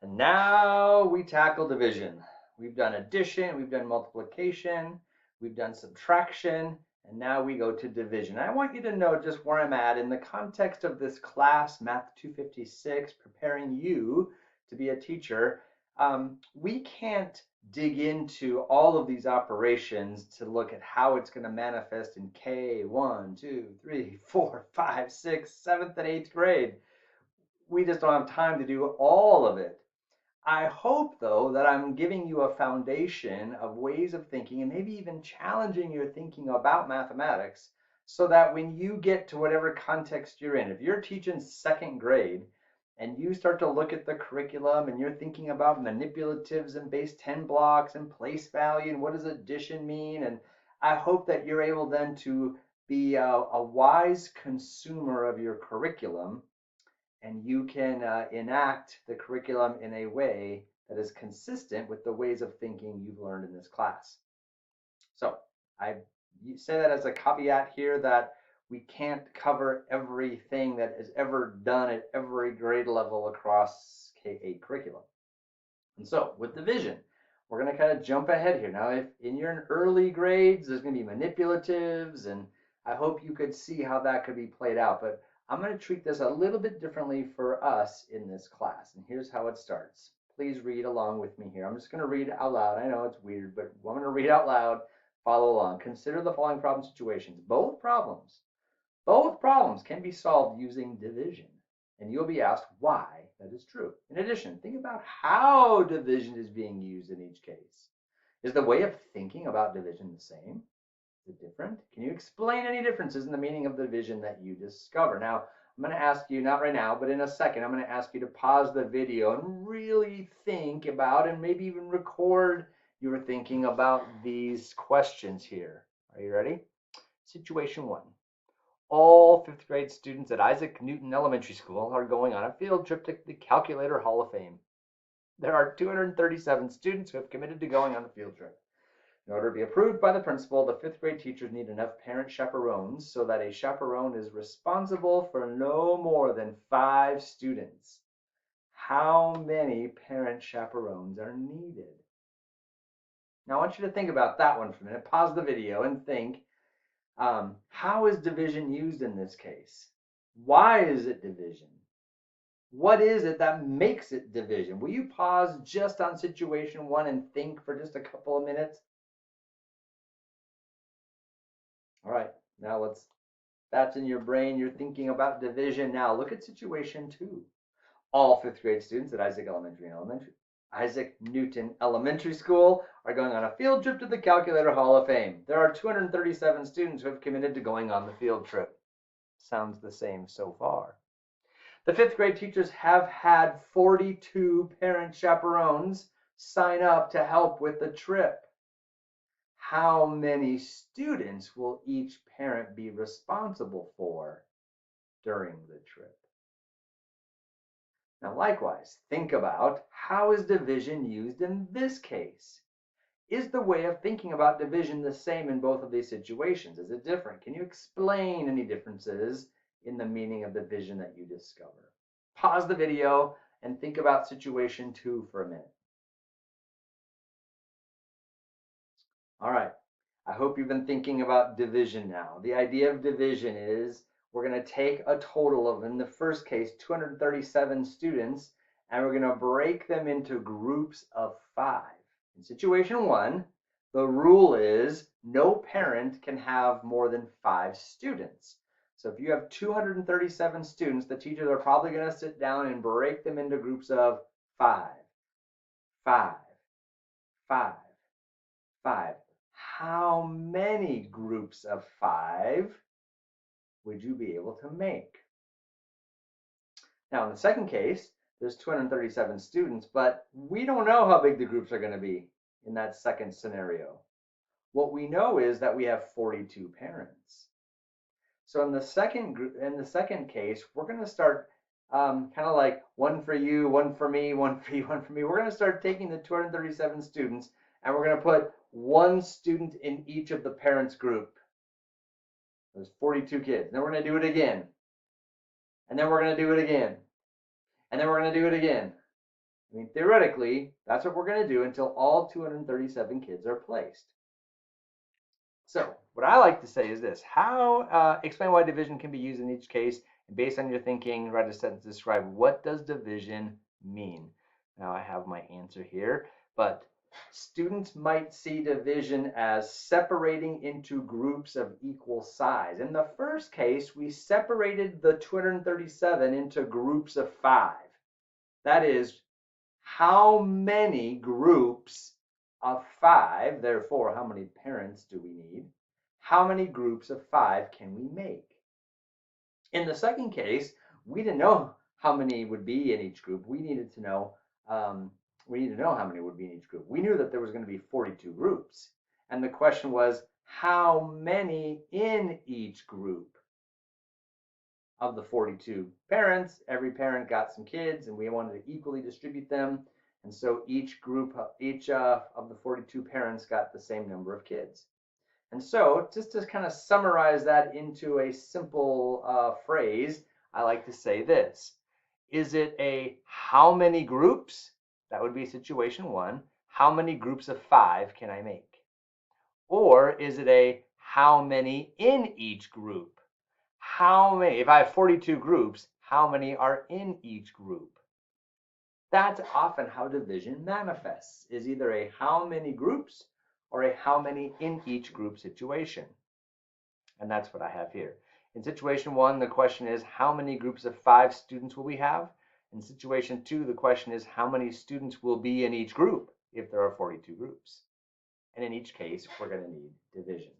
And now we tackle division. We've done addition, we've done multiplication, we've done subtraction, and now we go to division. I want you to know just where I'm at in the context of this class, Math 256, preparing you to be a teacher. We can't dig into all of these operations to look at how it's going to manifest in K, 1, 2, 3, 4, 5, 6, 7th, and 8th grade. We just don't have time to do all of it. I hope, though, that I'm giving you a foundation of ways of thinking and maybe even challenging your thinking about mathematics so that when you get to whatever context you're in, if you're teaching second grade and you start to look at the curriculum and you're thinking about manipulatives and base 10 blocks and place value and what does addition mean, and I hope that you're able then to be a wise consumer of your curriculum and you can enact the curriculum in a way that is consistent with the ways of thinking you've learned in this class. So I say that as a caveat here that we can't cover everything that is ever done at every grade level across K-8 curriculum. And so with division, we're going to kind of jump ahead here. Now, if in your early grades, there's going to be manipulatives, and I hope you could see how that could be played out. But I'm going to treat this a little bit differently for us in this class. And here's how it starts. Please read along with me here. I'm just going to read out loud. I know it's weird, but I'm going to read out loud. Follow along. Consider the following problem situations. Both problems can be solved using division. And you'll be asked why that is true. In addition, think about how division is being used in each case. Is the way of thinking about division the same? Is it different? Can you explain any differences in the meaning of division that you discover? Now, I'm going to ask you, not right now, but in a second, I'm going to ask you to pause the video and really think about and maybe even record your thinking about these questions here. Are you ready? Situation one. All fifth grade students at Isaac Newton Elementary School are going on a field trip to the Calculator Hall of Fame. There are 237 students who have committed to going on the field trip. In order to be approved by the principal, the fifth grade teachers need enough parent chaperones so that a chaperone is responsible for no more than 5 students. How many parent chaperones are needed? Now, I want you to think about that one for a minute. Pause the video and think. How is division used in this case? Why is it division? What is it that makes it division? Will you pause just on situation one and think for just a couple of minutes? All right, now that's in your brain. You're thinking about division. Now look at situation two. All fifth grade students at Isaac Newton Elementary School are going on a field trip to the Calculator Hall of Fame. There are 237 students who have committed to going on the field trip. Sounds the same so far. The fifth grade teachers have had 42 parent chaperones sign up to help with the trip. How many students will each parent be responsible for during the trip? Now, likewise, think about how is division used in this case? Is the way of thinking about division the same in both of these situations? Is it different? Can you explain any differences in the meaning of division that you discover? Pause the video and think about situation two for a minute. All right. I hope you've been thinking about division now. The idea of division is we're going to take a total of, in the first case, 237 students, and we're going to break them into groups of 5. In situation one, the rule is no parent can have more than 5 students. So if you have 237 students, the teachers are probably going to sit down and break them into groups of 5, 5, 5, 5. How many groups of 5 would you be able to make? Now, in the second case, there's 237 students, but we don't know how big the groups are going to be in that second scenario. What we know is that we have 42 parents. So in the second case, we're going to start kind of like one for you, one for me, one for you, one for me. We're going to start taking the 237 students and we're going to put one student in each of the parents' group. There's 42 kids. Then we're going to do it again. And then we're going to do it again. And then we're going to do it again. I mean, theoretically, that's what we're going to do until all 237 kids are placed. So what I like to say is this: explain why division can be used in each case, and based on your thinking, write a sentence to describe what does division mean. Now I have my answer here, but students might see division as separating into groups of equal size. In the first case, we separated the 237 into groups of 5. That is, how many groups of 5, therefore, how many parents do we need? How many groups of 5 can we make? In the second case, we didn't know how many would be in each group. We needed to know how many would be in each group. We knew that there was going to be 42 groups. And the question was, how many in each group? Of the 42 parents, every parent got some kids, and we wanted to equally distribute them. And so each of the 42 parents got the same number of kids. And so just to kind of summarize that into a simple phrase, I like to say this. Is it a how many groups? That would be situation 1. How many groups of 5 can I make? Or is it a how many in each group? How many, if I have 42 groups, how many are in each group? That's often how division manifests, is either a how many groups or a how many in each group situation. And that's what I have here. In situation 1, the question is how many groups of 5 students will we have? In situation 2, the question is how many students will be in each group if there are 42 groups? And in each case, we're going to need division.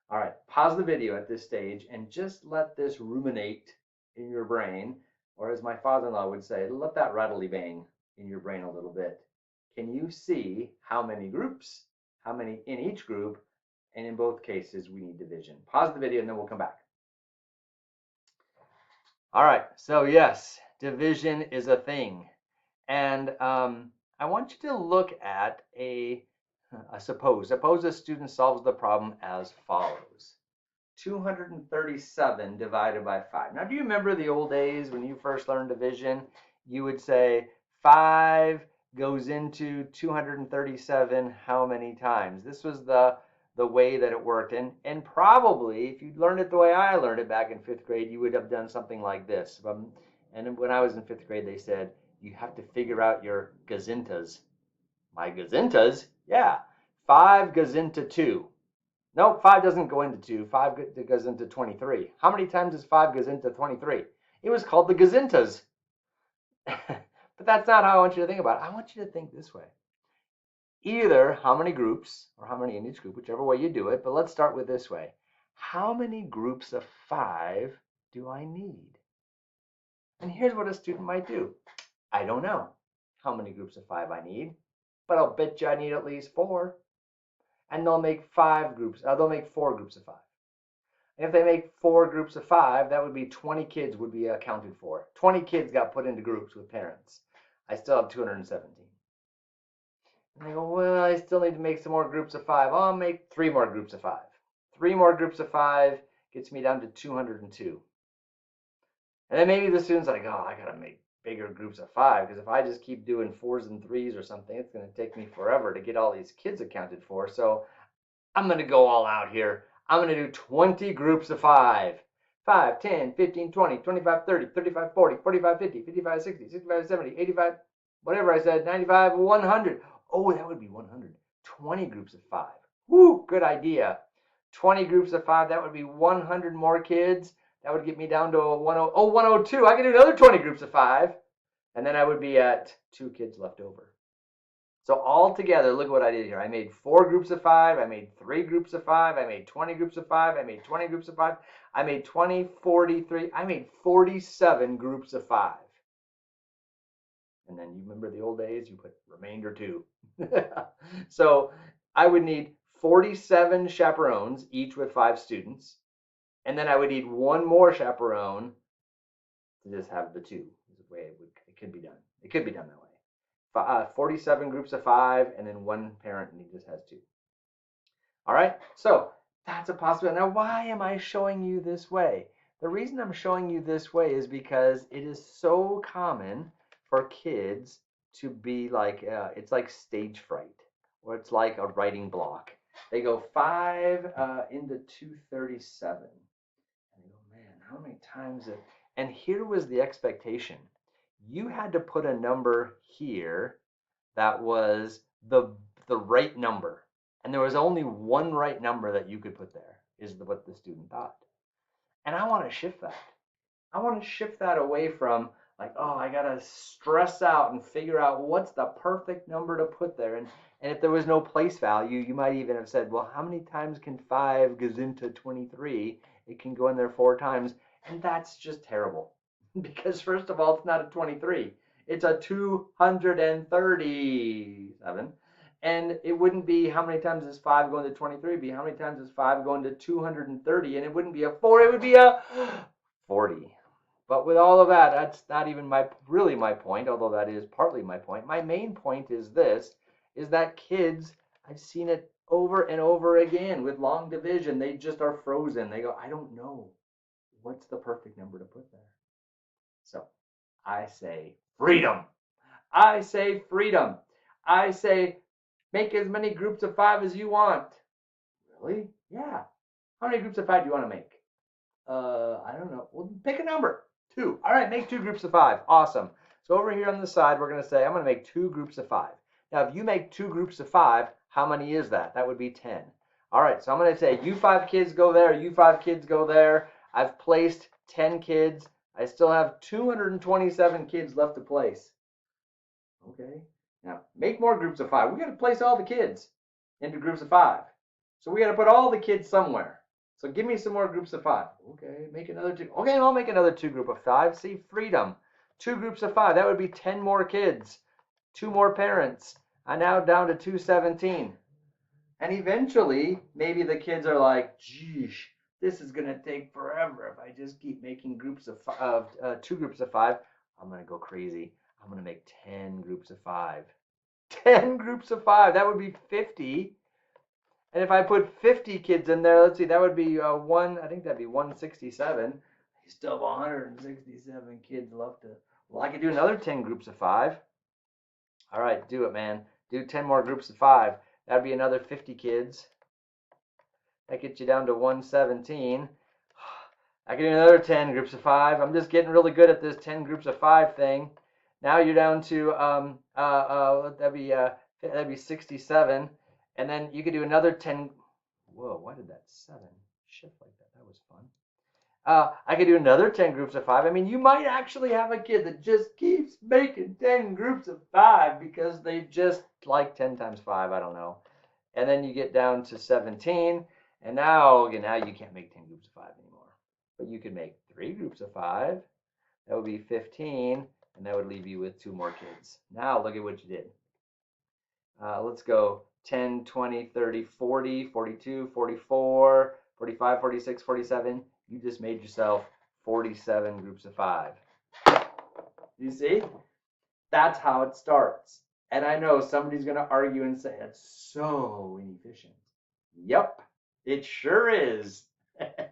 All right, pause the video at this stage and just let this ruminate in your brain, or as my father-in-law would say, let that rattly bang in your brain a little bit. Can you see how many groups, how many in each group, and in both cases we need division? Pause the video and then we'll come back. All right, so yes, division is a thing. And I want you to look at suppose a student solves the problem as follows. 237 divided by 5. Now, do you remember the old days when you first learned division? You would say 5 goes into 237 how many times? This was the way that it worked. And probably, if you'd learned it the way I learned it back in 5th grade, you would have done something like this. And when I was in 5th grade, they said, you have to figure out your gazintas. My gazintas? Yeah. 5 goes into 2. Nope, 5 doesn't go into 2. 5 goes into 23. How many times does 5 goes into 23? It was called the gazintas. But that's not how I want you to think about it. I want you to think this way. Either how many groups, or how many in each group, whichever way you do it, but let's start with this way. How many groups of 5 do I need? And here's what a student might do. I don't know how many groups of 5 I need, but I'll bet you I need at least 4. And they'll make 4 groups of 5. And if they make 4 groups of 5, that would be 20 kids would be accounted for. 20 kids got put into groups with parents. I still have 217. And they go, well, I still need to make some more groups of 5. I'll make 3 more groups of 5. 3 more groups of 5 gets me down to 202. And then maybe the student's like, oh, I got to make bigger groups of 5, because if I just keep doing 4s and 3s or something, it's going to take me forever to get all these kids accounted for. So I'm going to go all out here. I'm going to do 20 groups of 5. 5, 10, 15, 20, 25, 30, 35, 40, 45, 50, 55, 60, 65, 70, 85, whatever I said, 95, 100. Oh, that would be 100. 20 groups of 5. Woo, good idea. 20 groups of 5, that would be 100 more kids. That would get me down to 102. I can do another 20 groups of 5. And then I would be at 2 kids left over. So all together, look at what I did here. I made 4 groups of 5. I made 3 groups of 5. I made 20 groups of 5. I made 20 groups of 5. I made 20, 43. I made 47 groups of 5. And then you remember the old days? You put remainder 2. So I would need 47 chaperones, each with 5 students. And then I would need 1 more chaperone to just have the 2. This is the way it could be done. It could be done that way. 47 groups of 5, and then 1 parent, and he just has 2. All right, so that's a possibility. Now, why am I showing you this way? The reason I'm showing you this way is because it is so common for kids to be like, it's like stage fright, or it's like a writing block. They go 5 into 237. And you go, man, how many times it? And here was the expectation. You had to put a number here that was the right number. And there was only one right number that you could put there, is what the student thought. And I want to shift that. I want to shift that away from like, oh, I got to stress out and figure out what's the perfect number to put there. And if there was no place value, you might even have said, well, how many times can 5 goes into 23? It can go in there 4 times. And that's just terrible. Because first of all, it's not a 23. It's a 237. And it wouldn't be how many times is 5 going to 23, it'd be how many times is 5 going to 230, and it wouldn't be a 4, it would be a 40. But with all of that, that's not even really my point, although that is partly my point. My main point is this, is that kids, I've seen it over and over again with long division, they just are frozen. They go, I don't know. What's the perfect number to put there? So I say freedom. I say freedom. I say make as many groups of 5 as you want. Really? Yeah. How many groups of 5 do you want to make? I don't know. Well, pick a number. 2. All right, make 2 groups of 5. Awesome. So over here on the side, we're going to say I'm going to make 2 groups of 5. Now, if you make 2 groups of 5, how many is that? That would be 10. All right, so I'm going to say you 5 kids go there, you 5 kids go there. I've placed 10 kids. I still have 227 kids left to place. Okay. Now, make more groups of 5. We got to place all the kids into groups of 5. So we got to put all the kids somewhere. So give me some more groups of 5. Okay, make another 2. Okay, I'll make another 2 group of 5. See, freedom. 2 groups of 5. That would be 10 more kids. 2 more parents. I'm now down to 217. And eventually, maybe the kids are like, geez, this is going to take forever if I just keep making groups of 2 groups of 5. I'm going to go crazy. I'm going to make 10 groups of 5. 10 groups of 5. That would be 50. And if I put 50 kids in there, let's see, that would be I think that'd be 167. You still have 167 kids left to, well, I could do another 10 groups of 5. All right, do it, man. Do 10 more groups of 5. That'd be another 50 kids. That gets you down to 117. I can do another 10 groups of 5. I'm just getting really good at this 10 groups of 5 thing. Now you're down to that'd be 67, and then you could do another 10. Whoa, why did that 7 shift like that? That was fun. I could do another 10 groups of 5. I mean, you might actually have a kid that just keeps making 10 groups of 5 because they just like 10 times 5. I don't know. And then you get down to 17, and now you can't make 10 groups of 5 anymore. But you could make 3 groups of 5. That would be 15. And that would leave you with 2 more kids. Now look at what you did. Let's go 10, 20, 30, 40, 42, 44, 45, 46, 47. You just made yourself 47 groups of 5. You see? That's how it starts. And I know somebody's going to argue and say, it's so inefficient. Yep, it sure is.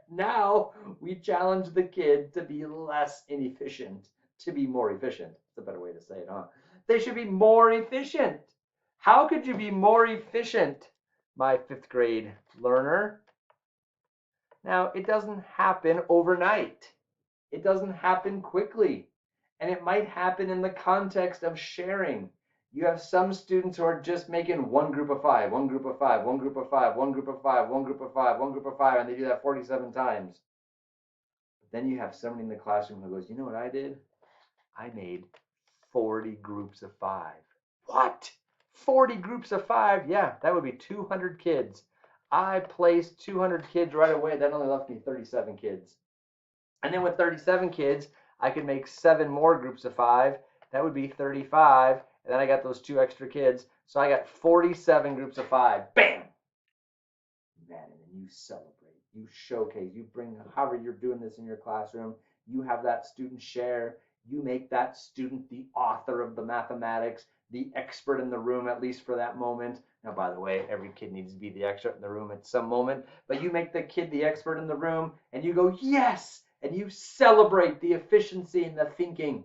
Now we challenge the kid to be less inefficient. To be more efficient. It's a better way to say it, huh? They should be more efficient. How could you be more efficient, my 5th grade learner? Now, it doesn't happen overnight. It doesn't happen quickly. And it might happen in the context of sharing. You have some students who are just making 1 group of 5, 1 group of 5, 1 group of 5, 1 group of 5, 1 group of 5, 1 group of 5, and they do that 47 times. But then you have somebody in the classroom who goes, you know what I did? I made 40 groups of 5. What? 40 groups of 5? Yeah, that would be 200 kids. I placed 200 kids right away. That only left me 37 kids. And then with 37 kids, I could make 7 more groups of 5. That would be 35. And then I got those 2 extra kids. So I got 47 groups of 5. Bam! Man, and then you celebrate. You showcase. You bring, however you're doing this in your classroom, you have that student share. You make that student the author of the mathematics, the expert in the room, at least for that moment. Now, by the way, every kid needs to be the expert in the room at some moment, but you make the kid the expert in the room, and you go, yes, and you celebrate the efficiency and the thinking.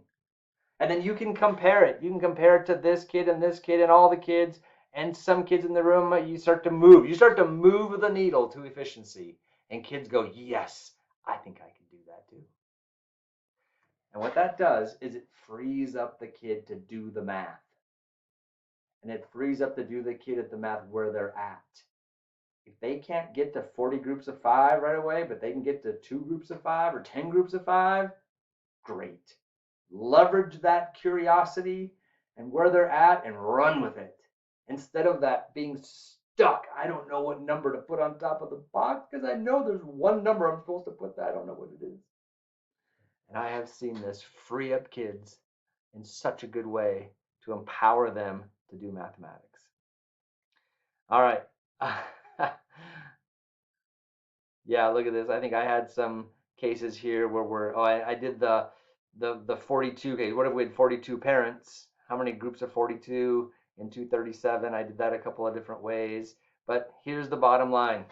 And then you can compare it. You can compare it to this kid and all the kids and some kids in the room. You start to move. You start to move the needle to efficiency. And kids go, yes, I think I can do that too. And what that does is it frees up the kid to do the math. And it frees up to do the kid at the math where they're at. If they can't get to 40 groups of 5 right away, but they can get to 2 groups of 5 or 10 groups of 5, great. Leverage that curiosity and where they're at and run with it. Instead of that being stuck, I don't know what number to put on top of the box because I know there's one number I'm supposed to put that. I don't know what it is. And I have seen this free up kids in such a good way to empower them to do mathematics. All right. Yeah, look at this. I think I had some cases here where I did the 42 case. What if we had 42 parents? How many groups of 42 in 237? I did that a couple of different ways. But here's the bottom line.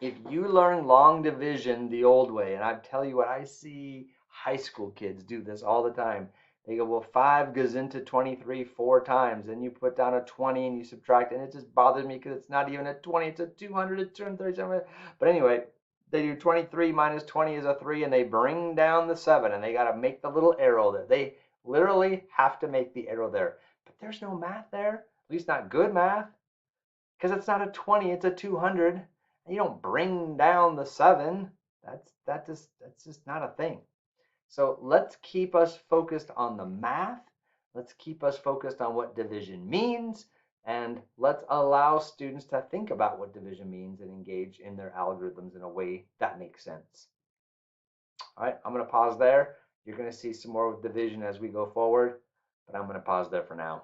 If you learn long division the old way, and I tell you what, I see high school kids do this all the time. They go, well, 5 goes into 23 4 times. Then you put down a 20 and you subtract, and it just bothers me because it's not even a 20, it's a 200, it's 237. But anyway, they do 23 minus 20 is a 3, and they bring down the 7, and they got to make the little arrow there. They literally have to make the arrow there. But there's no math there, at least not good math, because it's not a 20, it's a 200. You don't bring down the 7. That's just not a thing. So let's keep us focused on the math. Let's keep us focused on what division means, and let's allow students to think about what division means and engage in their algorithms in a way that makes sense. All right, I'm going to pause there. You're going to see some more of division as we go forward, but I'm going to pause there for now.